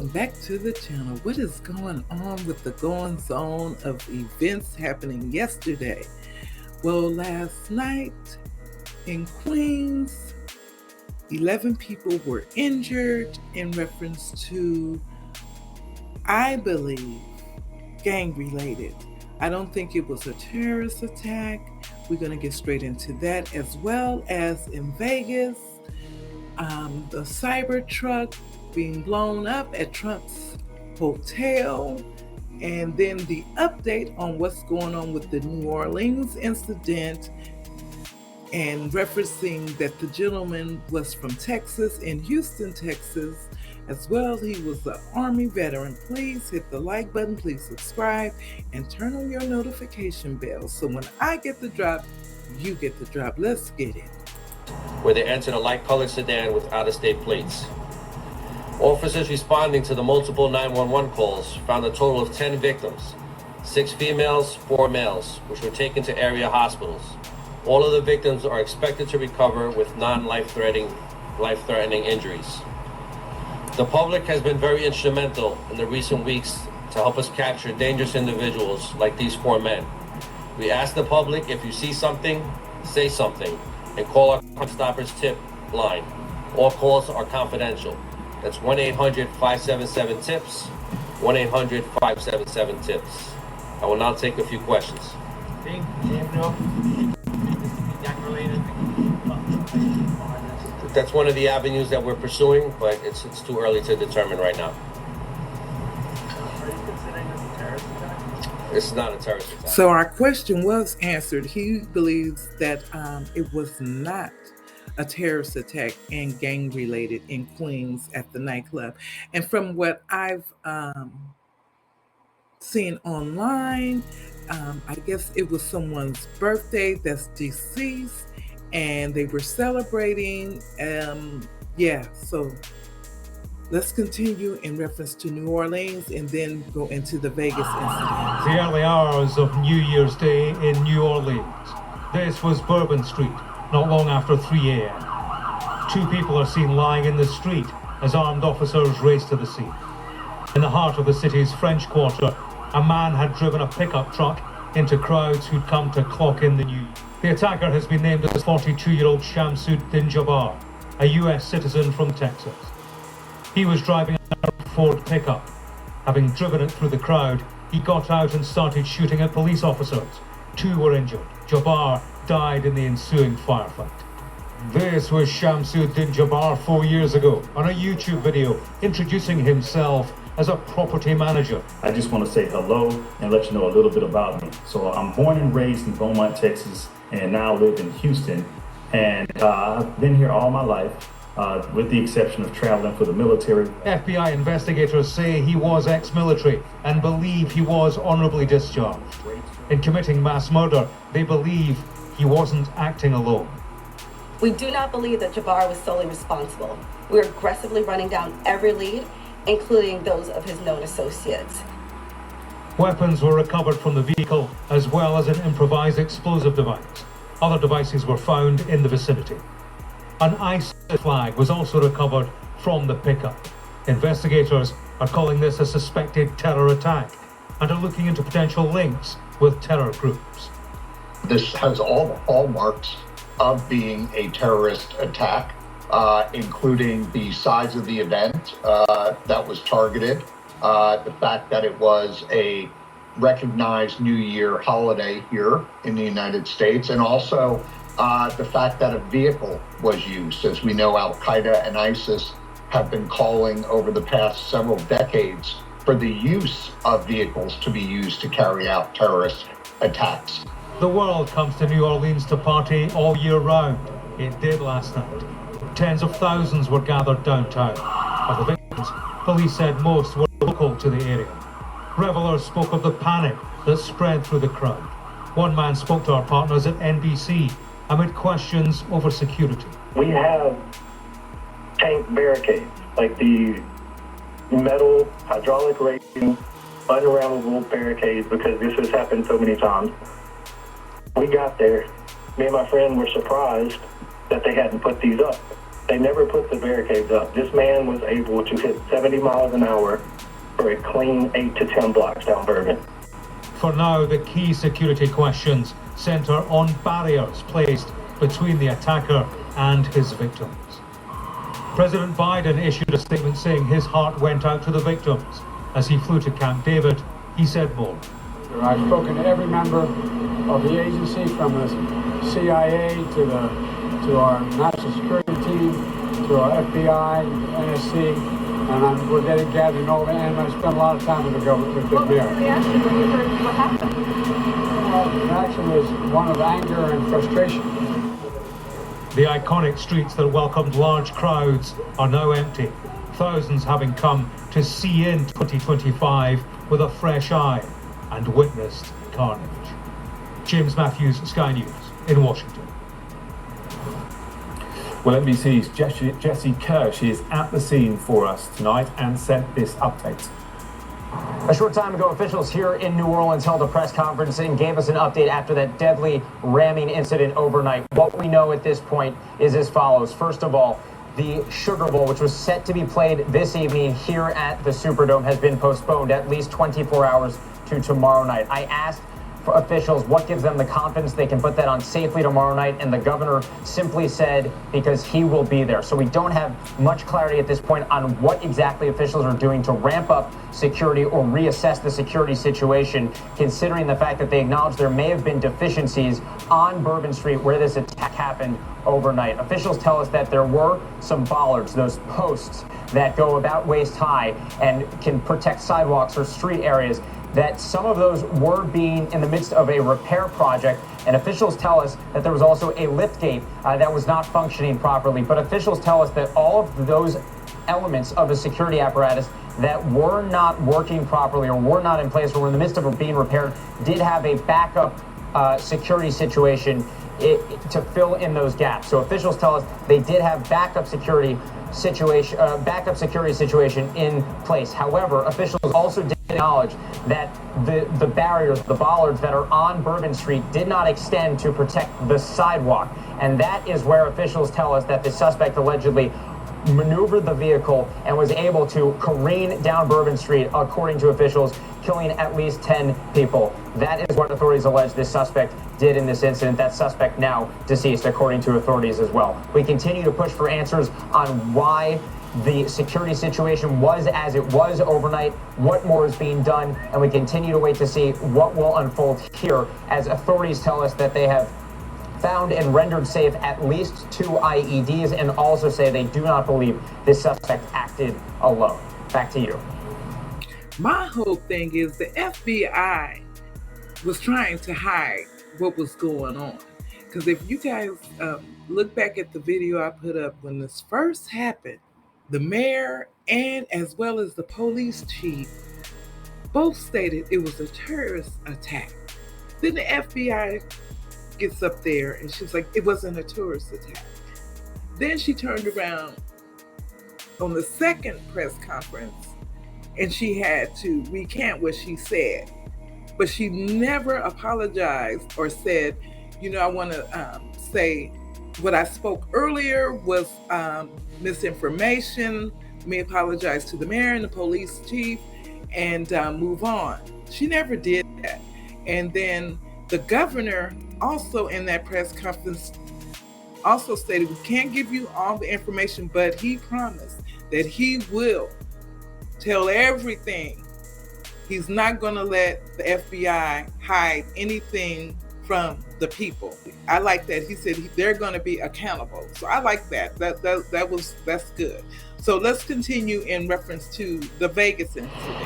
welcome back to the channel. What is going on with the goings on of events happening yesterday? Well, last night in Queens, 11 people were injured in reference to, I believe, gang-related. I don't think it was a terrorist attack. We're going to get straight into that, as well as in Vegas, the cyber truck being blown up at Trump's hotel, and then the update on what's going on with the New Orleans incident, and referencing that the gentleman was from Texas, in Houston, Texas, as well. He was an Army veteran. Please hit the like button, please subscribe, and turn on your notification bell so when I get the drop, you get the drop. Let's get it. Where they entered a light-colored sedan with out-of-state plates. Officers responding to the multiple 911 calls found a total of 10 victims, 6 females, 4 males, which were taken to area hospitals. All of the victims are expected to recover with non-life-threatening injuries. The public has been very instrumental in the recent weeks to help us capture dangerous individuals like these 4 men. We ask the public, if you see something, say something, and call our Crime Stoppers tip line. All calls are confidential. That's 1-800-577-TIPS, 1-800-577-TIPS. I will now take a few questions. That's one of the avenues that we're pursuing, but it's too early to determine right now. Are you considering this a terrorist attack? This is not a terrorist attack. So our question was answered. He believes that it was not a terrorist attack and gang related in Queens at the nightclub. And from what I've seen online, I guess it was someone's birthday that's deceased and they were celebrating. So let's continue in reference to New Orleans and then go into the Vegas incident. The early hours of New Year's Day in New Orleans. This was Bourbon Street, not long after 3 a.m. 2 people are seen lying in the street as armed officers race to the scene. In the heart of the city's French Quarter, a man had driven a pickup truck into crowds who'd come to clock in the new year. The attacker has been named as 42-year-old Shamsuddin Jabbar, a U.S. citizen from Texas. He was driving a Ford pickup. Having driven it through the crowd, he got out and started shooting at police officers. 2 were injured. Jabbar died in the ensuing firefight. This was Shamsuddin Jabbar 4 years ago on a YouTube video introducing himself as a property manager. I just want to say hello and let you know a little bit about me. So I'm born and raised in Beaumont, Texas, and now live in Houston. And I've been here all my life, with the exception of traveling for the military. FBI investigators say he was ex-military and believe he was honorably discharged. In committing mass murder, they believe he wasn't acting alone. We do not believe that Jabbar was solely responsible. We're aggressively running down every lead, including those of his known associates. Weapons were recovered from the vehicle, as well as an improvised explosive device. Other devices were found in the vicinity. An ISIS flag was also recovered from the pickup. Investigators are calling this a suspected terror attack and are looking into potential links with terror groups. This has all the hallmarks of being a terrorist attack, including the size of the event that was targeted, the fact that it was a recognized New Year holiday here in the United States, and also the fact that a vehicle was used. As we know, Al-Qaeda and ISIS have been calling over the past several decades for the use of vehicles to be used to carry out terrorist attacks. The world comes to New Orleans to party all year round. It did last night. Tens of thousands were gathered downtown. Of the victims, police said most were local to the area. Revelers spoke of the panic that spread through the crowd. One man spoke to our partners at NBC amid questions over security. We have tank barricades, like the metal, hydraulic rating, unrammable barricades, because this has happened so many times. We got there. Me and my friend were surprised that they hadn't put these up. They never put the barricades up. This man was able to hit 70 miles an hour for a clean 8 to 10 blocks down Bourbon. For now, the key security questions centre on barriers placed between the attacker and his victims. President Biden issued a statement saying his heart went out to the victims. As he flew to Camp David, he said more. I've spoken to every member of the agency, from the CIA to our national security team, to our FBI, NSC, and we're gathering over, and I spent a lot of time with the government, with the mayor. What was the reaction when you heard what happened? Well, the reaction was one of anger and frustration. The iconic streets that welcomed large crowds are now empty, thousands having come to see in 2025 with a fresh eye and witnessed carnage. James Matthews, Sky News, in Washington. Well, NBC's Jesse Kirsch is at the scene for us tonight and sent this update. A short time ago, officials here in New Orleans held a press conference and gave us an update after that deadly ramming incident overnight. What we know at this point is as follows. First of all, the Sugar Bowl, which was set to be played this evening here at the Superdome, has been postponed at least 24 hours to tomorrow night. I asked for officials what gives them the confidence they can put that on safely tomorrow night, and the governor simply said because he will be there. So we don't have much clarity at this point on what exactly officials are doing to ramp up security or reassess the security situation, considering the fact that they acknowledge there may have been deficiencies on Bourbon Street where this attack happened overnight. Officials tell us that there were some bollards, those posts that go about waist high and can protect sidewalks or street areas, that some of those were being in the midst of a repair project. And officials tell us that there was also a lift gate that was not functioning properly. But officials tell us that all of those elements of a security apparatus that were not working properly or were not in place or were in the midst of being repaired did have a backup security situation to fill in those gaps. So officials tell us they did have backup security situation in place. However, officials also did acknowledge that the barriers, the bollards that are on Bourbon Street did not extend to protect the sidewalk. And that is where officials tell us that the suspect allegedly maneuvered the vehicle and was able to careen down Bourbon Street, according to officials, killing at least 10 people. That is what authorities allege this suspect did in this incident. That suspect now deceased, according to authorities as well. We continue to push for answers on why the security situation was as it was overnight, what more is being done, and we continue to wait to see what will unfold here as authorities tell us that they have found and rendered safe at least 2 IEDs, and also say they do not believe this suspect acted alone. Back to you. My whole thing is the FBI was trying to hide what was going on. Because if you guys look back at the video I put up when this first happened, the mayor and as well as the police chief both stated it was a terrorist attack. Then the FBI gets up there and she's like, it wasn't a terrorist attack. Then she turned around on the second press conference and she had to recant what she said. But she never apologized or said, I want to say what I spoke earlier was misinformation. Let me apologize to the mayor and the police chief and move on. She never did that. And then the governor also in that press conference also stated, we can't give you all the information, but he promised that he will tell everything. He's not going to let the FBI hide anything from the people. I like that. He said they're going to be accountable. So I like that. That's good. So let's continue in reference to the Vegas incident.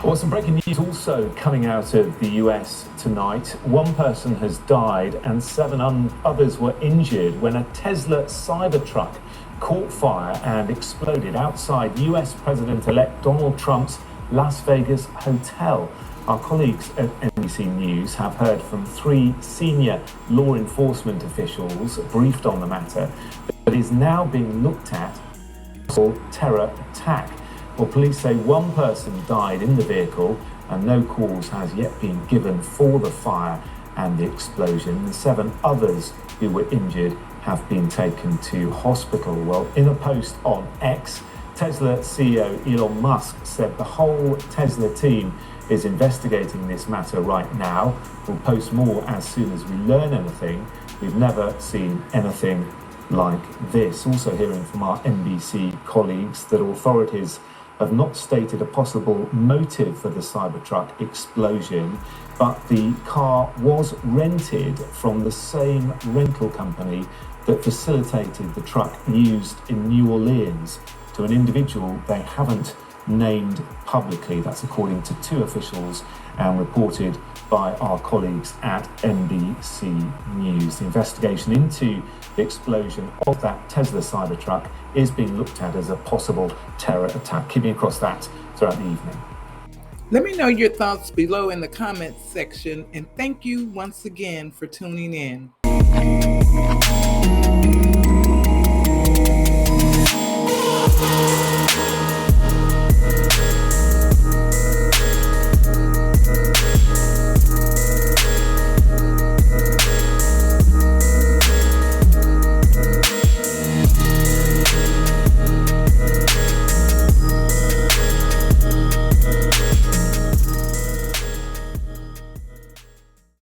Well, some breaking news also coming out of the US tonight. One person has died and 7 others were injured when a Tesla Cybertruck caught fire and exploded outside US President-elect Donald Trump's Las Vegas hotel. Our colleagues at NBC News have heard from 3 senior law enforcement officials briefed on the matter that is now being looked at for terror attack. Well, police say 1 person died in the vehicle and no cause has yet been given for the fire and the explosion. The 7 others who were injured have been taken to hospital. Well, in a post on X, Tesla CEO Elon Musk said the whole Tesla team is investigating this matter right now. We'll post more as soon as we learn anything. We've never seen anything like this. Also hearing from our NBC colleagues that authorities have not stated a possible motive for the Cybertruck explosion, but the car was rented from the same rental company that facilitated the truck used in New Orleans to an individual they haven't named publicly. That's according to two officials and reported by our colleagues at NBC News. The investigation into the explosion of that Tesla Cybertruck is being looked at as a possible terror attack. Keep me across that throughout the evening. Let me know your thoughts below in the comments section, and thank you once again for tuning in.